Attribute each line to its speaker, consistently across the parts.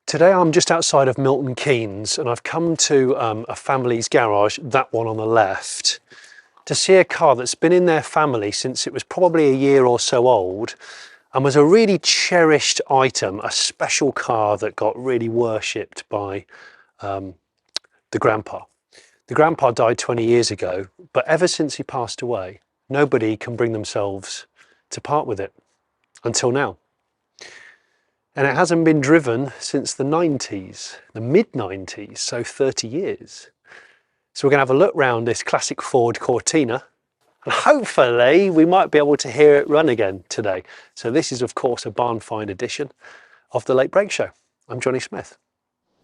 Speaker 1: Today I'm just outside of Milton Keynes and I've come to a family's garage, that one on the left, to see a car that's been in their family since it was probably a year or so old and was a really cherished item, a special car that got really worshipped by the grandpa. The grandpa died 20 years ago, but ever since he passed away, nobody can bring themselves to part with it until now. And it hasn't been driven since the 90s, the mid-90s, so 30 years. So we're going to have a look round this classic Ford Cortina, and hopefully we might be able to hear it run again today. So this is, of course, a barn find edition of the Late Break Show. I'm Jonny Smith.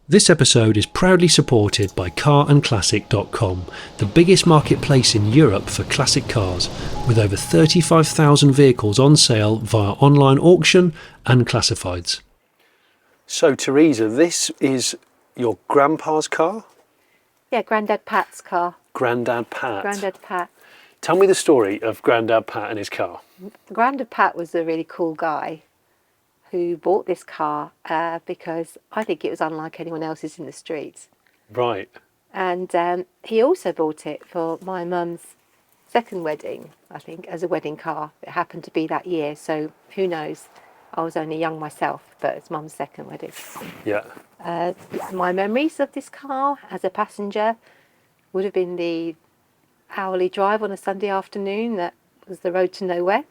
Speaker 1: This episode is proudly supported by CarandClassic.com, the biggest marketplace in Europe for classic cars, with over 35,000 vehicles on sale via online auction and classifieds. So Teresa, this is your grandpa's car?
Speaker 2: Yeah, Grandad Pat's car.
Speaker 1: Grandad Pat.
Speaker 2: Grandad Pat.
Speaker 1: Tell me the story of Grandad Pat and his car.
Speaker 2: Grandad Pat was a really cool guy who bought this car because I think it was unlike anyone else's in the streets.
Speaker 1: Right.
Speaker 2: And he also bought it for my mum's second wedding, I think, as a wedding car. It happened to be that year, so who knows? I was only young myself, but it's mum's second wedding.
Speaker 1: Yeah.
Speaker 2: My memories of this car as a passenger would have been the hourly drive on a Sunday afternoon that was the road to nowhere,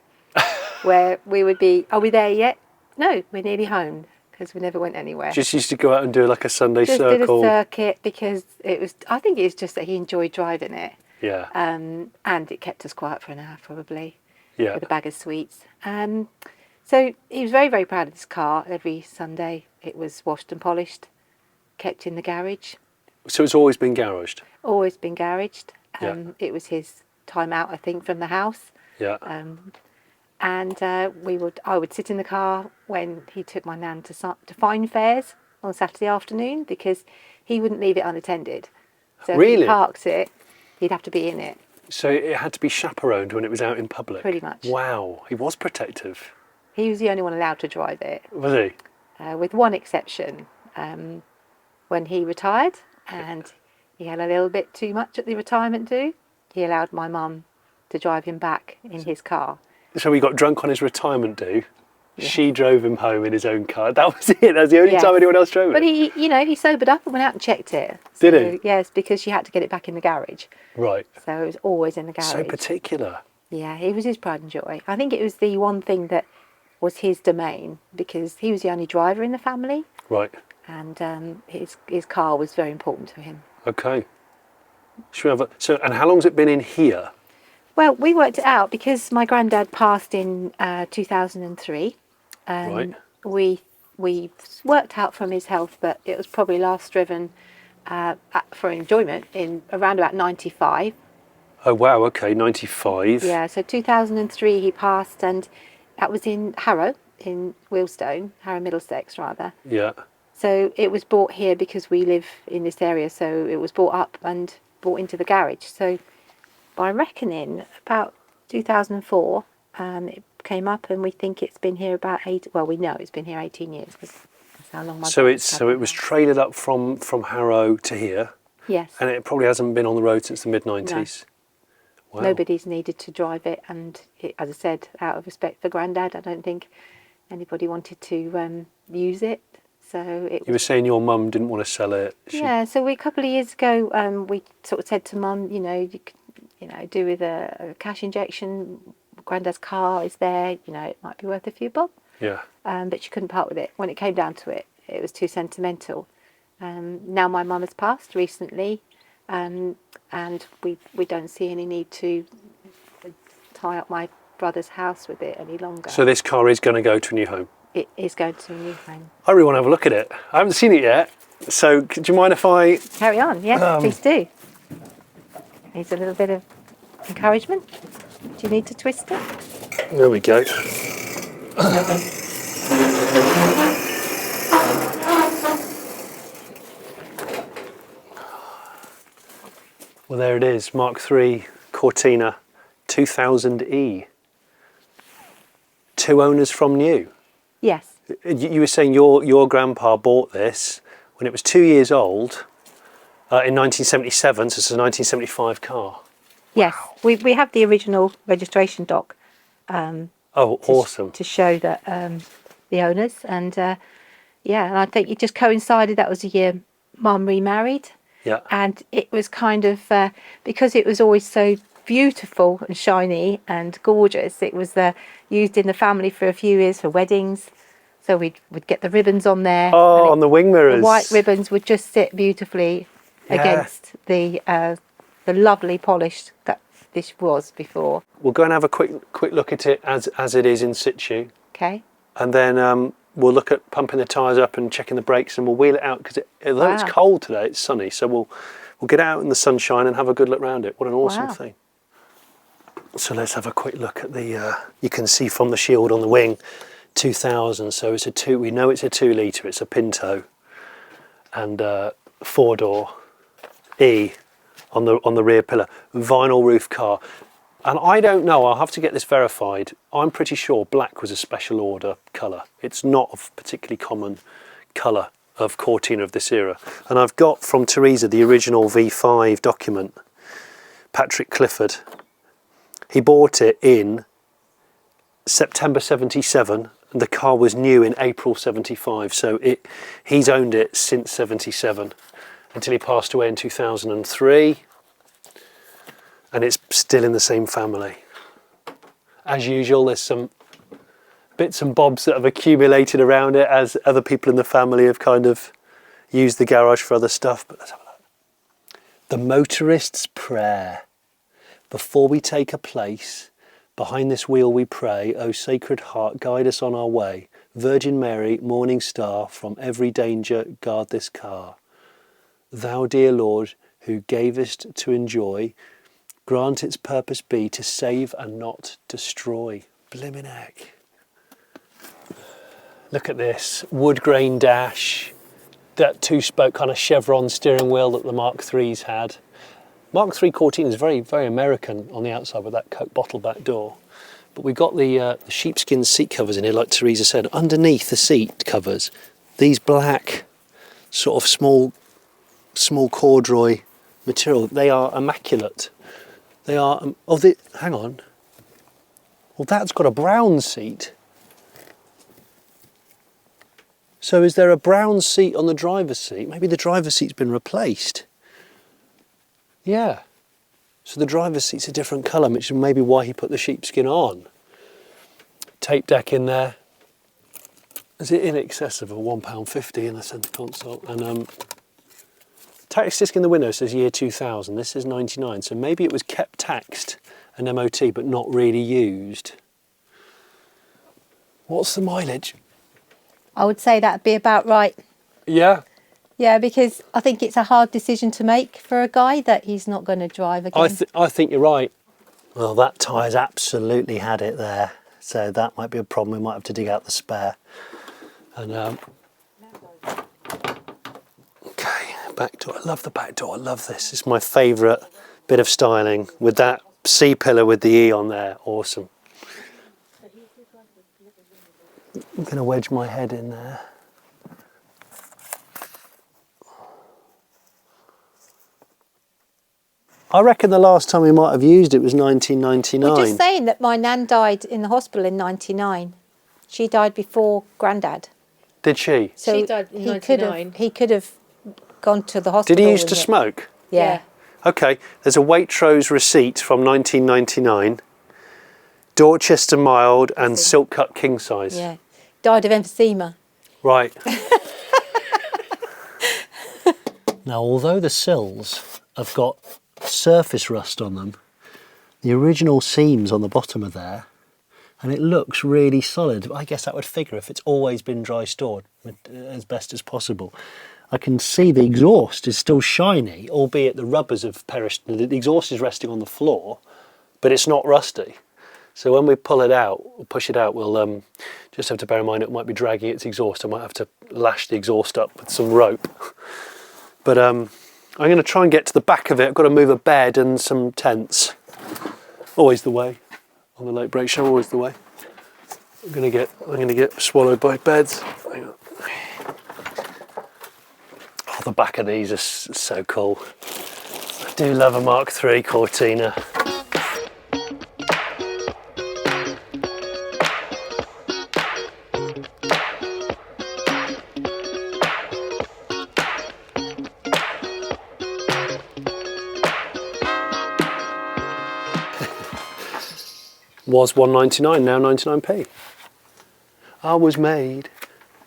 Speaker 2: where we would be, are we there yet? No, we're nearly home, because we never went anywhere.
Speaker 1: Just used to go out and do like a Sunday
Speaker 2: just
Speaker 1: circle.
Speaker 2: Did a circuit because it was, I think it was just that he enjoyed driving it.
Speaker 1: Yeah.
Speaker 2: And it kept us quiet for an hour probably.
Speaker 1: Yeah.
Speaker 2: With a bag of sweets. So he was very, very proud of this car. Every Sunday it was washed and polished, kept in the garage.
Speaker 1: So it's always been garaged?
Speaker 2: Always been garaged.
Speaker 1: Yeah.
Speaker 2: It was his time out, I think, from the house.
Speaker 1: Yeah.
Speaker 2: I would sit in the car when he took my nan to find fairs on Saturday afternoon because he wouldn't leave it unattended. So
Speaker 1: Really?
Speaker 2: if he parks it, he'd have to be in it.
Speaker 1: So it had to be chaperoned when it was out in public?
Speaker 2: Pretty much.
Speaker 1: Wow, he was protective.
Speaker 2: He was the only one allowed to drive it.
Speaker 1: Was he?
Speaker 2: With one exception. When he retired and he had a little bit too much at the retirement do, he allowed my mum to drive him back in his car.
Speaker 1: So he got drunk on his retirement do.
Speaker 2: Yeah.
Speaker 1: She drove him home in his own car. That was it. That was the only time anyone else drove it.
Speaker 2: But he sobered up and went out and checked it.
Speaker 1: Did
Speaker 2: So,
Speaker 1: he?
Speaker 2: Yes, because she had to get it back in the garage.
Speaker 1: Right.
Speaker 2: So it was always in the garage.
Speaker 1: So particular.
Speaker 2: Yeah, it was his pride and joy. I think it was the one thing that was his domain because he was the only driver in the family.
Speaker 1: Right.
Speaker 2: And his car was very important to him.
Speaker 1: Okay. Should we have and how long's it been in here?
Speaker 2: Well, we worked it out because my granddad passed in 2003.
Speaker 1: Right.
Speaker 2: We worked out from his health, but it was probably last driven for enjoyment in around about 95.
Speaker 1: Oh wow, okay, 95.
Speaker 2: Yeah, so 2003 he passed, and that was in Harrow, in Wealdstone, Harrow Middlesex rather.
Speaker 1: Yeah.
Speaker 2: So it was brought here because we live in this area, so it was brought up and brought into the garage. So by reckoning, about 2004, it came up, and we think it's been here about we know it's been here 18 years because that's how long my
Speaker 1: So it was traded up from Harrow to here.
Speaker 2: Yes.
Speaker 1: And it probably hasn't been on the road since the mid-90s. No. Wow.
Speaker 2: Nobody's needed to drive it, and as I said, out of respect for Grandad, I don't think anybody wanted to use it. So
Speaker 1: you were saying your mum didn't want to sell it.
Speaker 2: Yeah. So a couple of years ago, we sort of said to Mum, you could, do with a cash injection. Grandad's car is there. It might be worth a few bob.
Speaker 1: Yeah.
Speaker 2: But she couldn't part with it. When it came down to it, it was too sentimental. Now my mum has passed recently, and we don't see any need to tie up my brother's house with it any longer.
Speaker 1: So this car is going to go to a new home?
Speaker 2: It is going to a new home.
Speaker 1: I really want to have a look at it. I haven't seen it yet. So do you mind if I...
Speaker 2: Carry on, yes, please do. Needs a little bit of encouragement. Do you need to twist it?
Speaker 1: There we go. Well, there it is, Mark III Cortina 2000E. Two owners from new.
Speaker 2: Yes.
Speaker 1: You were saying your grandpa bought this when it was 2 years old in 1977, so it's a 1975 car.
Speaker 2: Yes,
Speaker 1: Wow.
Speaker 2: we have the original registration doc.
Speaker 1: Oh, awesome.
Speaker 2: To show that the owners, and yeah, and I think it just coincided, that was the year Mum remarried.
Speaker 1: Yeah.
Speaker 2: And it was kind of, because it was always so beautiful and shiny and gorgeous, it was used in the family for a few years for weddings. So we'd get the ribbons on there.
Speaker 1: Oh, on the wing mirrors.
Speaker 2: The white ribbons would just sit beautifully against the lovely polish that this was before.
Speaker 1: We'll go and have a quick look at it as it is in situ.
Speaker 2: Okay.
Speaker 1: And then we'll look at pumping the tyres up and checking the brakes, and we'll wheel it out, because although it's cold today, it's sunny. So we'll get out in the sunshine and have a good look around it. What an awesome thing. So let's have a quick look at the, you can see from the shield on the wing, 2000. So it's we know it's a 2 litre, it's a Pinto, and 4-door E on the rear pillar, vinyl roof car. And I don't know, I'll have to get this verified. I'm pretty sure black was a special order colour. It's not a particularly common colour of Cortina of this era. And I've got from Teresa the original V5 document, Patrick Clifford. He bought it in September 77, and the car was new in April 75. So he's owned it since 77 until he passed away in 2003. And it's still in the same family. As usual, there's some bits and bobs that have accumulated around it as other people in the family have kind of used the garage for other stuff. But let's have a look. The motorist's prayer. Before we take a place, behind this wheel we pray, O Sacred Heart, guide us on our way. Virgin Mary, morning star, from every danger guard this car. Thou, dear Lord, who gavest to enjoy, grant its purpose be to save and not destroy. Blimmin' heck. Look at this, wood grain dash, that 2-spoke kind of chevron steering wheel that the Mark III's had. Mark III Cortina is very, very American on the outside with that Coke bottle back door. But we've got the sheepskin seat covers in here, like Teresa said. Underneath the seat covers, these black sort of small corduroy material, they are immaculate. They are, hang on. Well, that's got a brown seat. So is there a brown seat on the driver's seat? Maybe the driver's seat's been replaced. Yeah. So the driver's seat's a different colour, which is maybe why he put the sheepskin on. Tape deck in there. Is it in excess of a £1.50 in the centre console? And tax disc in the window says year 2000. This is 99, so maybe it was kept taxed an MOT but not really used. What's the mileage?
Speaker 2: I would say that'd be about right.
Speaker 1: Yeah.
Speaker 2: Yeah, because I think it's a hard decision to make for a guy that he's not going to drive again.
Speaker 1: I think you're right. Well, that tyre's absolutely had it there, so that might be a problem. We might have to dig out the spare. And back door. I love the back door. I love this. It's my favourite bit of styling with that C pillar with the E on there. Awesome. I'm going to wedge my head in there. I reckon the last time we might have used it was 1999.
Speaker 2: We're just saying that my nan died in the hospital in 99. She died before Grandad.
Speaker 1: Did she?
Speaker 2: So
Speaker 3: she died in 99.
Speaker 2: He could have gone to the hospital.
Speaker 1: Did he used to smoke?
Speaker 2: Yeah.
Speaker 1: Okay, there's a Waitrose receipt from 1999. Dorchester mild and silk cut king size.
Speaker 2: Yeah. Died of emphysema.
Speaker 1: Right. Now, although the sills have got surface rust on them, the original seams on the bottom are there, and it looks really solid. I guess that would figure if it's always been dry stored as best as possible. I can see the exhaust is still shiny, albeit the rubbers have perished. The exhaust is resting on the floor, but it's not rusty. So when we pull it out, or push it out, we'll just have to bear in mind it might be dragging its exhaust. I might have to lash the exhaust up with some rope. But I'm going to try and get to the back of it. I've got to move a bed and some tents. Always the way. On the late break show, always the way. I'm gonna get swallowed by beds. Hang on. Oh, the back of these are so cool. I do love a Mark III Cortina. Was £1.99, now 99p. I was made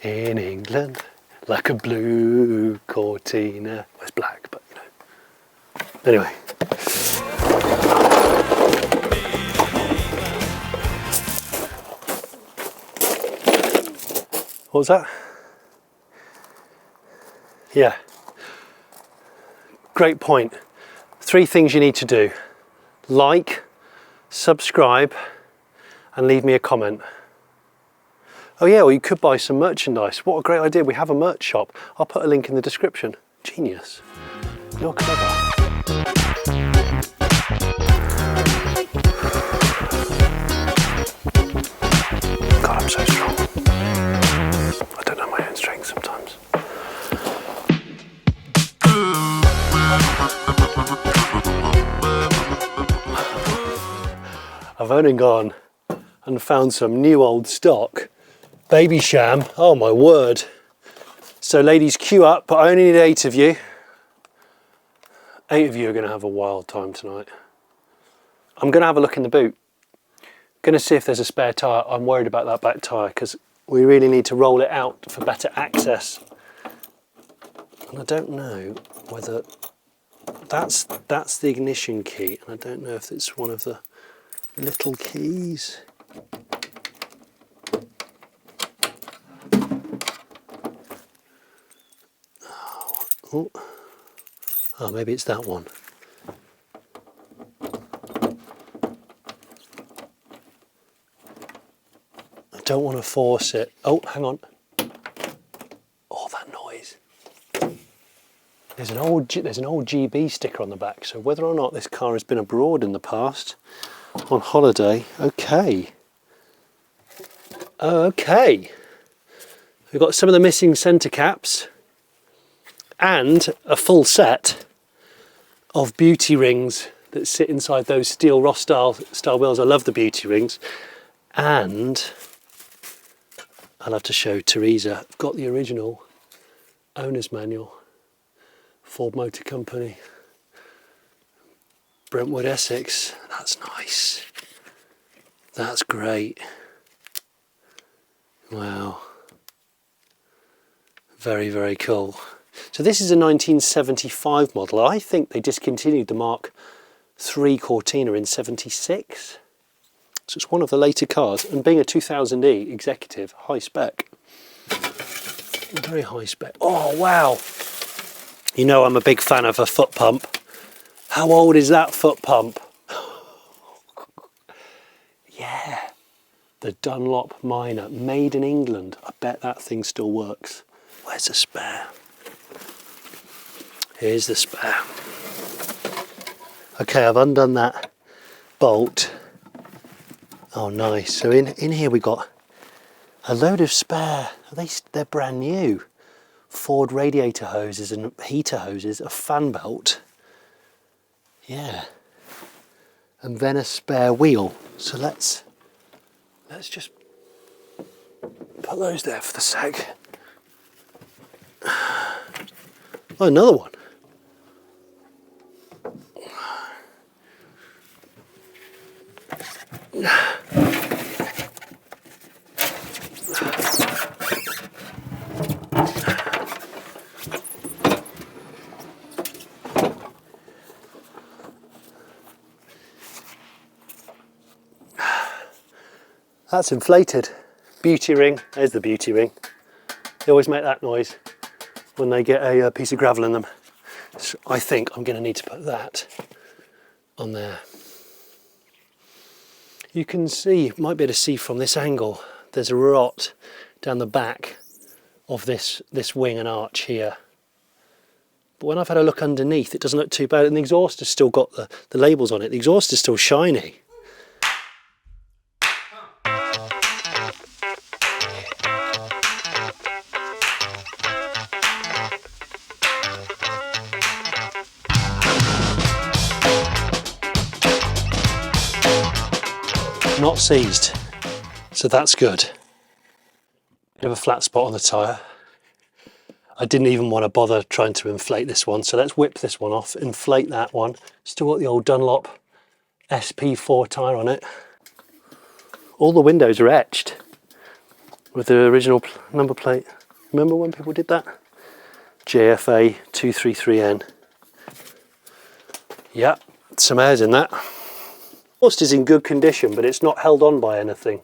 Speaker 1: in England like a blue Cortina. Well, it's black, but you know. Anyway. What was that? Yeah. Great point. 3 things you need to do. Like, subscribe, and leave me a comment. Oh yeah, or you could buy some merchandise. What a great idea. We have a merch shop. I'll put a link in the description. Genius. You're clever. God, I'm so strong. I don't know my own strength sometimes. I've only gone and found some new old stock. Baby sham, oh my word. So ladies, queue up, but I only need 8 of you. 8 of you are gonna have a wild time tonight. I'm gonna have a look in the boot. Gonna see if there's a spare tyre. I'm worried about that back tyre because we really need to roll it out for better access. And I don't know whether that's the ignition key, and I don't know if it's one of the little keys. Oh, maybe it's that one. I don't want to force it. Oh, hang on. Oh, that noise. There's an old GB sticker on the back, so whether or not this car has been abroad in the past, on holiday, okay. Okay. We've got some of the missing centre caps and a full set of beauty rings that sit inside those steel Ross style wheels. I love the beauty rings. And I'll have to show Teresa. I've got the original owner's manual, Ford Motor Company, Brentwood, Essex. That's nice. That's great. Wow. Very, very cool. So this is a 1975 model. I think they discontinued the Mark III Cortina in 76. So it's one of the later cars. And being a 2000E executive, high spec. Very high spec. Oh, wow. You know I'm a big fan of a foot pump. How old is that foot pump? Yeah. The Dunlop Minor, made in England. I bet that thing still works. Where's the spare? Here's the spare. Okay, I've undone that bolt. Oh, nice. So in here we got a load of spare. They're brand new. Ford radiator hoses and heater hoses, a fan belt. Yeah. And then a spare wheel. So let's just put those there for the sec. Oh, another one. That's inflated. Beauty ring, there's the beauty ring. They always make that noise when they get a piece of gravel in them. So I think I'm going to need to put that on there. You can see, might be able to see from this angle, there's a rot down the back of this wing and arch here. But when I've had a look underneath, it doesn't look too bad, and the exhaust has still got the labels on it. The exhaust is still shiny. not seized, so that's good. Bit of a flat spot on the tyre. I didn't even want to bother trying to inflate this one, so let's whip this one off, inflate that one. Still got the old Dunlop SP4 tyre on it. All the windows are etched with the original number plate. Remember when people did that? JFA 233N. Yeah, some airs in that. Exhaust is in good condition, but it's not held on by anything.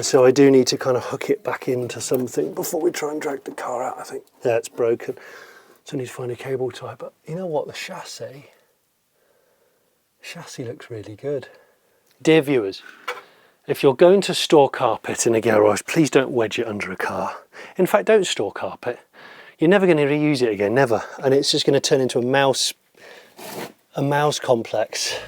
Speaker 1: So I do need to kind of hook it back into something before we try and drag the car out, I think. Yeah, it's broken. So I need to find a cable tie, but you know what, the chassis looks really good. Dear viewers, if you're going to store carpet in a garage, please don't wedge it under a car. In fact, don't store carpet. You're never going to reuse it again, never. And it's just going to turn into a mouse complex.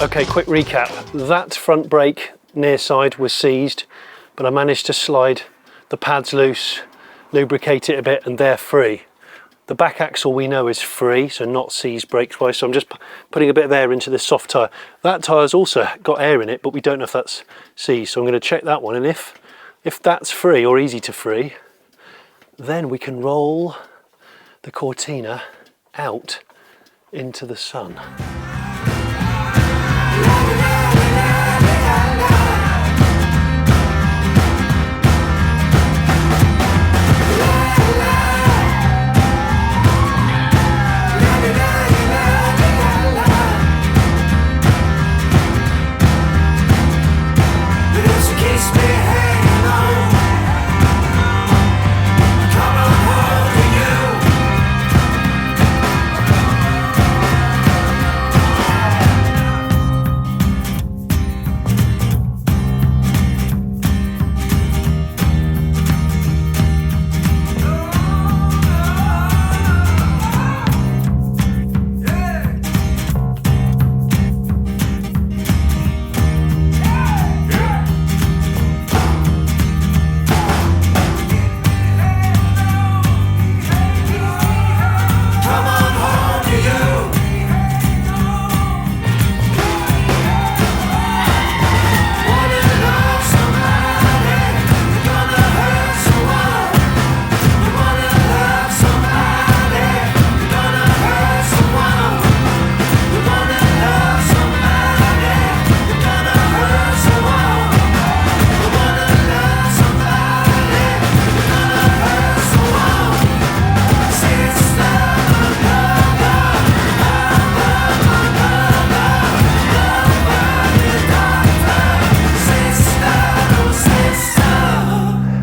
Speaker 1: Okay, quick recap. That front brake near side was seized, but I managed to slide the pads loose, lubricate it a bit, and they're free. The back axle we know is free, so not seized brakes wise, so I'm just putting a bit of air into this soft tyre. That tyre's also got air in it, but we don't know if that's seized, so I'm going to check that one, and if that's free or easy to free, then we can roll the Cortina out into the sun.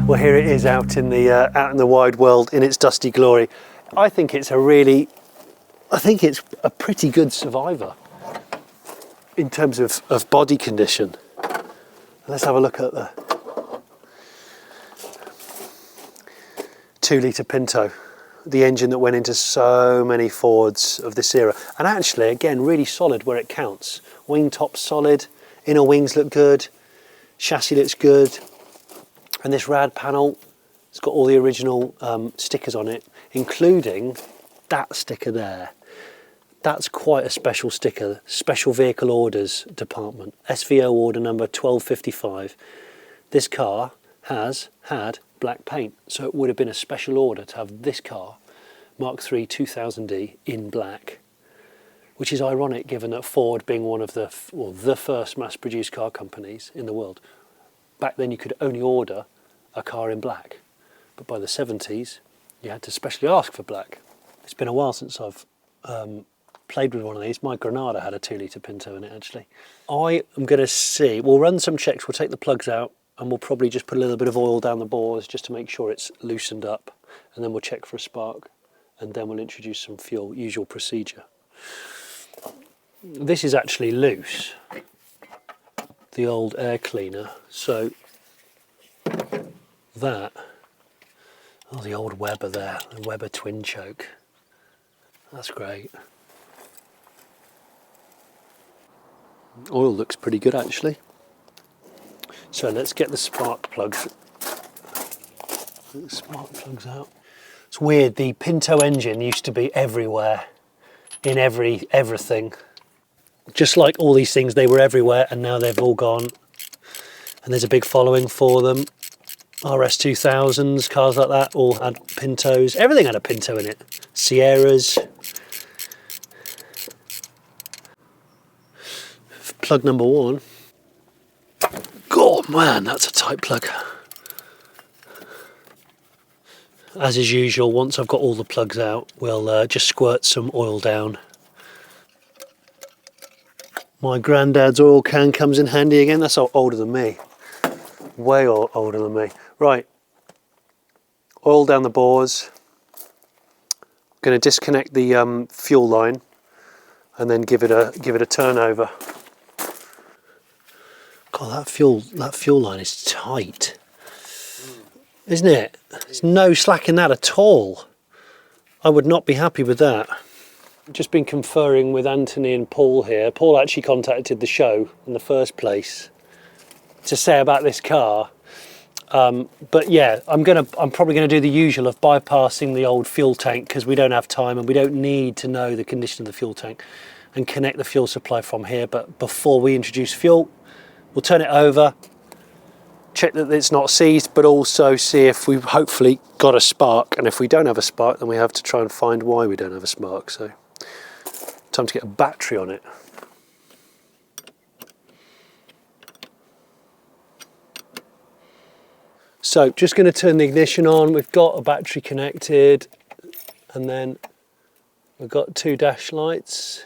Speaker 1: Well, here it is out in the wide world in its dusty glory. I think it's a pretty good survivor in terms of body condition. Let's have a look at the 2-litre Pinto, the engine that went into so many Fords of this era. And actually, again, really solid where it counts. Wing top solid, inner wings look good, chassis looks good. And this rad panel, it's got all the original stickers on it, including that sticker there. That's quite a special sticker, Special Vehicle Orders Department, SVO order number 1255. This car has had black paint, so it would have been a special order to have this car, Mark III 2000E, in black, which is ironic given that Ford, being one of the first mass-produced car companies in the world, back then you could only order a car in black, but by the 70s you had to specially ask for black. It's been a while since I've played with one of these. My Granada had a 2-litre Pinto in it actually. I am going to see, we'll run some checks, we'll take the plugs out and we'll probably just put a little bit of oil down the bores just to make sure it's loosened up, and then we'll check for a spark and then we'll introduce some fuel, usual procedure. This is actually loose, the old air cleaner, so that, oh, the old Weber there, the Weber twin choke, that's great. Oil looks pretty good actually. So let's get the spark plugs. Spark plugs out. It's weird, the Pinto engine used to be everywhere, in everything. Just like all these things, they were everywhere and now they've all gone. And there's a big following for them. RS 2000s, cars like that, all had Pintos. Everything had a Pinto in it. Sierras. Plug number 1. God, man, that's a tight plug. As is usual, once I've got all the plugs out, we'll just squirt some oil down. My granddad's oil can comes in handy again. That's older than me. Way older than me. Right, oil down the bores. I'm going to disconnect the fuel line and then give it a turnover. God, that fuel line is tight, isn't it? There's no slack in that at all. I would not be happy with that. Just been conferring with Anthony and Paul here. Paul actually contacted the show in the first place to say about this car. But yeah, I'm probably gonna do the usual of bypassing the old fuel tank because we don't have time and we don't need to know the condition of the fuel tank, and connect the fuel supply from here. But before we introduce fuel, we'll turn it over, check that it's not seized, but also see if we've hopefully got a spark. And if we don't have a spark, then we have to try and find why we don't have a spark. So time to get a battery on it. So just going to turn the ignition on. We've got a battery connected, and then we've got 2 dash lights.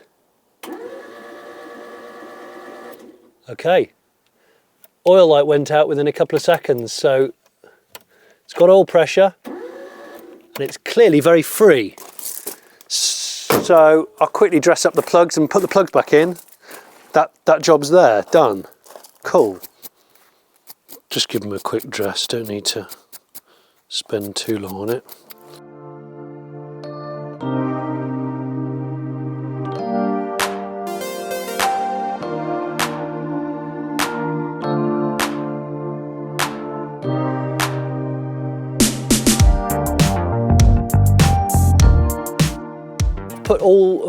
Speaker 1: Okay, oil light went out within a couple of seconds, so it's got oil pressure and it's clearly very free. So I'll quickly dress up the plugs and put the plugs back in. That job's there, done. Cool. Just give them a quick dress, don't need to spend too long on it.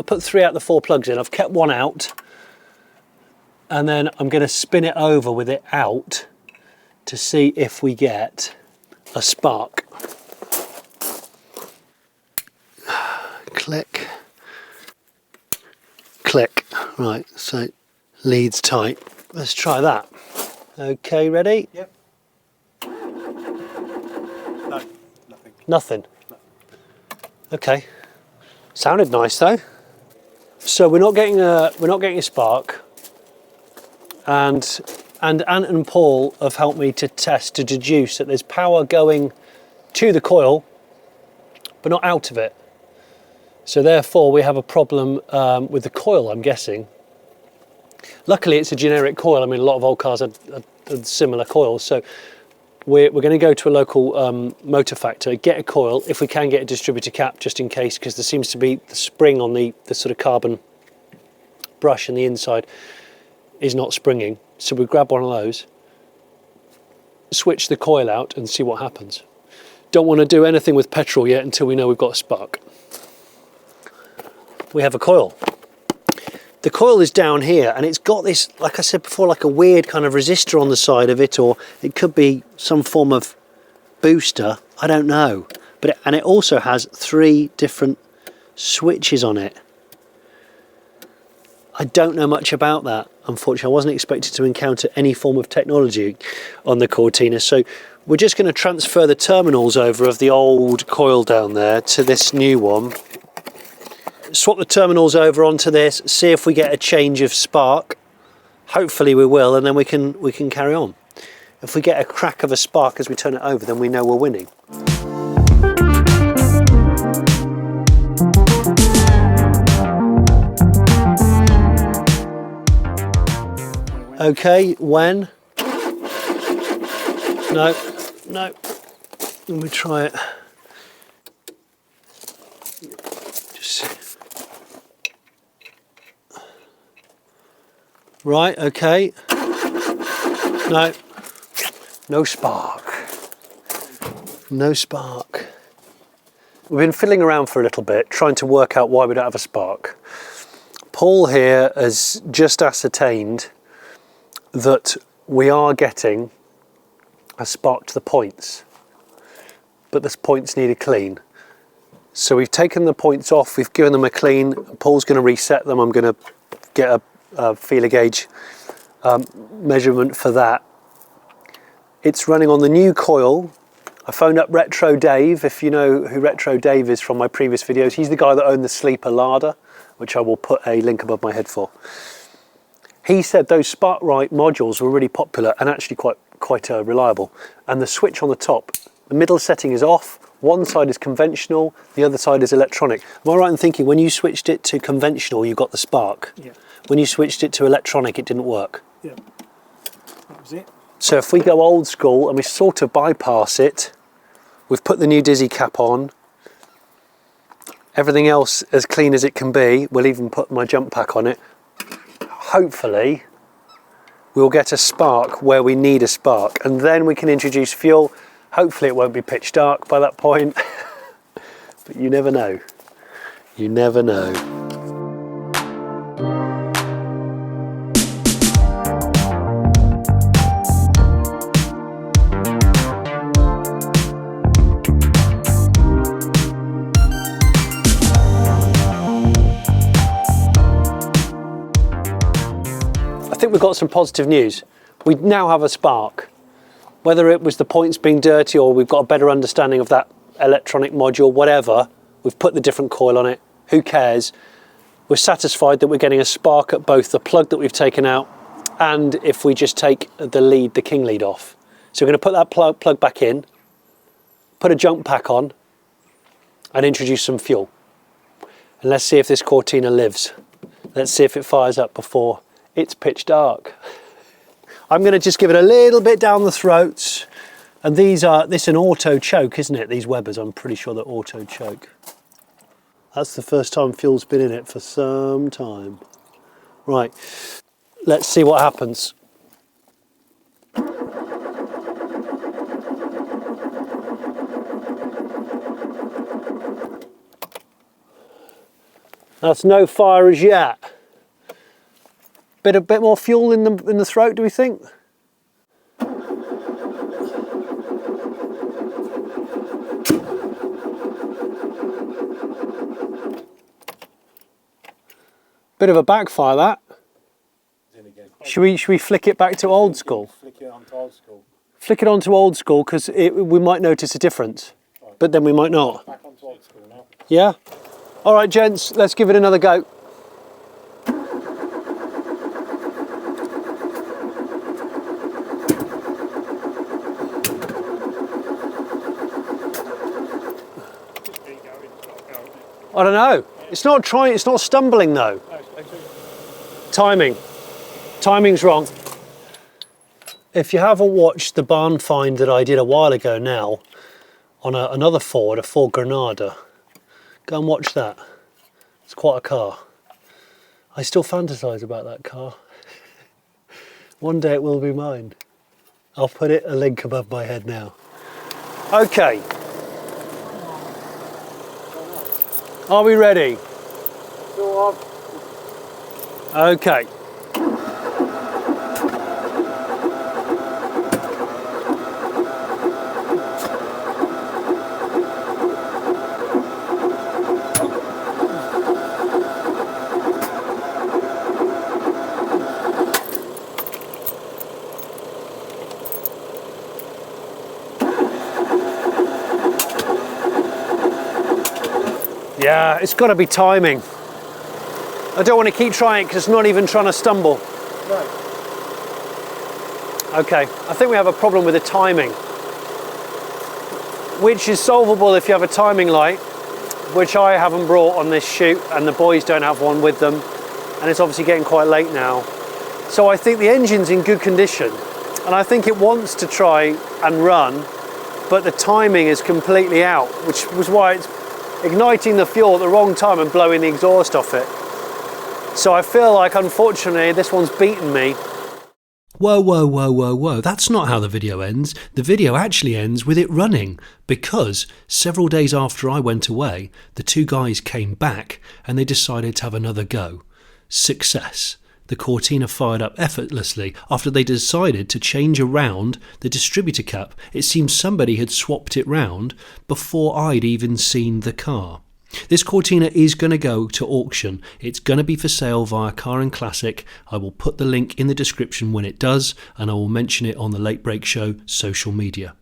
Speaker 1: Put 3 out of the 4 plugs in. I've kept 1 out, and then I'm going to spin it over with it out to see if we get a spark. Click, click. Right, so lead's tight. Let's try that. Okay, ready?
Speaker 3: Yep. No, nothing.
Speaker 1: Nothing. No. Okay. Sounded nice though. So we're not getting a spark, and Ant and Paul have helped me to deduce that there's power going to the coil, but not out of it. So therefore we have a problem with the coil, I'm guessing. Luckily it's a generic coil. I mean, a lot of old cars had similar coils, so we're going to go to a local motor factory, get a coil, if we can get a distributor cap just in case, because there seems to be the spring on the sort of carbon brush on the inside is not springing. So we grab one of those, switch the coil out and see what happens. Don't want to do anything with petrol yet until we know we've got a spark. We have a coil. The coil is down here and it's got this, like I said before, like a weird kind of resistor on the side of it, or it could be some form of booster, I don't know. But it also has 3 different switches on it. I don't know much about that, unfortunately. I wasn't expected to encounter any form of technology on the Cortina, so we're just going to transfer the terminals over of the old coil down there to this new one. swap the terminals over onto this, see if we get a change of spark. Hopefully we will, and then we can carry on. If we get a crack of a spark as we turn it over, then we know we're winning. Okay, when? No, no. Let me try it. Just right, okay. No, no spark. No spark. We've been fiddling around for a little bit, trying to work out why we don't have a spark. Paul here has just ascertained that we are getting a spark to the points, but the points need a clean. So we've taken the points off, we've given them a clean. Paul's going to reset them. I'm going to get a feeler gauge measurement for that. It's running on the new coil. I phoned up Retro Dave. If you know who Retro Dave is from my previous videos, he's the guy that owned the Sleeper Larder, which I will put a link above my head for. He said those Spark-Right modules were really popular and actually quite reliable. And the switch on the top, the middle setting is off, one side is conventional, the other side is electronic. Am I right in thinking when you switched it to conventional, you got the spark?
Speaker 3: Yeah.
Speaker 1: When you switched it to electronic, it didn't work?
Speaker 3: Yeah. That was it.
Speaker 1: So if we go old school and we sort of bypass it, we've put the new Dizzy cap on, everything else as clean as it can be, we'll even put my jump pack on it. Hopefully we'll get a spark where we need a spark, and then we can introduce fuel. Hopefully it won't be pitch dark by that point, but you never know. You never know. I think we've got some positive news. We now have a spark. Whether it was the points being dirty or we've got a better understanding of that electronic module, whatever, we've put the different coil on it, who cares? We're satisfied that we're getting a spark at both the plug that we've taken out and if we just take the king lead off. So we're going to put that plug back in, put a jump pack on and introduce some fuel. And let's see if this Cortina lives. Let's see if it fires up before it's pitch dark. I'm going to just give it a little bit down the throats. And this is an auto choke, isn't it? These Webers, I'm pretty sure they're auto choke. That's the first time fuel's been in it for some time. Right, let's see what happens. That's no fire as yet. A bit more fuel in the throat, do we think? Bit of a backfire that. Should we flick it back to old school?
Speaker 3: Flick it onto old school.
Speaker 1: Flick it onto old school because we might notice a difference, but then we might not.
Speaker 3: Back onto old school now.
Speaker 1: Yeah? All right, gents, let's give it another go. I don't know. It's not trying. It's not stumbling though. Timing. Timing's wrong. If you haven't watched the barn find that I did a while ago now on another Ford, a Ford Granada, go and watch that. It's quite a car. I still fantasize about that car. One day it will be mine. I'll put a link above my head now. Okay. Are we ready? Okay. Yeah, it's got to be timing. I don't want to keep trying it because it's not even trying to stumble.
Speaker 3: Right.
Speaker 1: Okay, I think we have a problem with the timing, which is solvable if you have a timing light, which I haven't brought on this shoot, and the boys don't have one with them, and it's obviously getting quite late now. So I think the engine's in good condition, and I think it wants to try and run, but the timing is completely out, which was why it's igniting the fuel at the wrong time and blowing the exhaust off it. So I feel like, unfortunately, this one's beaten me.
Speaker 4: Whoa, whoa, whoa, whoa, whoa. That's not how the video ends. The video actually ends with it running, because several days after I went away, the two guys came back and they decided to have another go. Success. The Cortina fired up effortlessly after they decided to change around the distributor cap. It seems somebody had swapped it round before I'd even seen the car. This Cortina is going to go to auction. It's going to be for sale via CarandClassic. I will put the link in the description when it does, and I will mention it on the Late Break Show social media.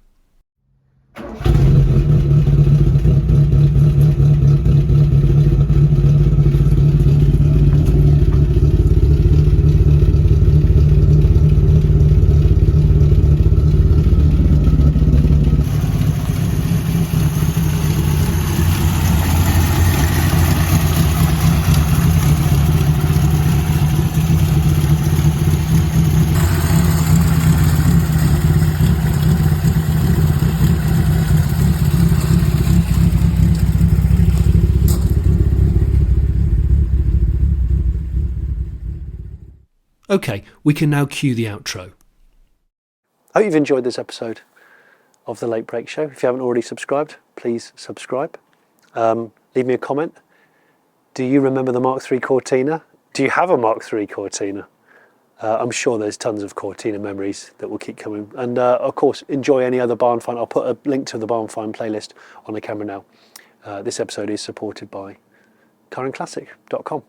Speaker 4: Okay, we can now cue the outro.
Speaker 1: I hope you've enjoyed this episode of the Late Break Show. If you haven't already subscribed, please subscribe. Leave me a comment. Do you remember the Mark III Cortina? Do you have a Mark III Cortina? I'm sure there's tons of Cortina memories that will keep coming. And of course, enjoy any other barn find. I'll put a link to the barn find playlist on the camera now. This episode is supported by CarandClassic.com.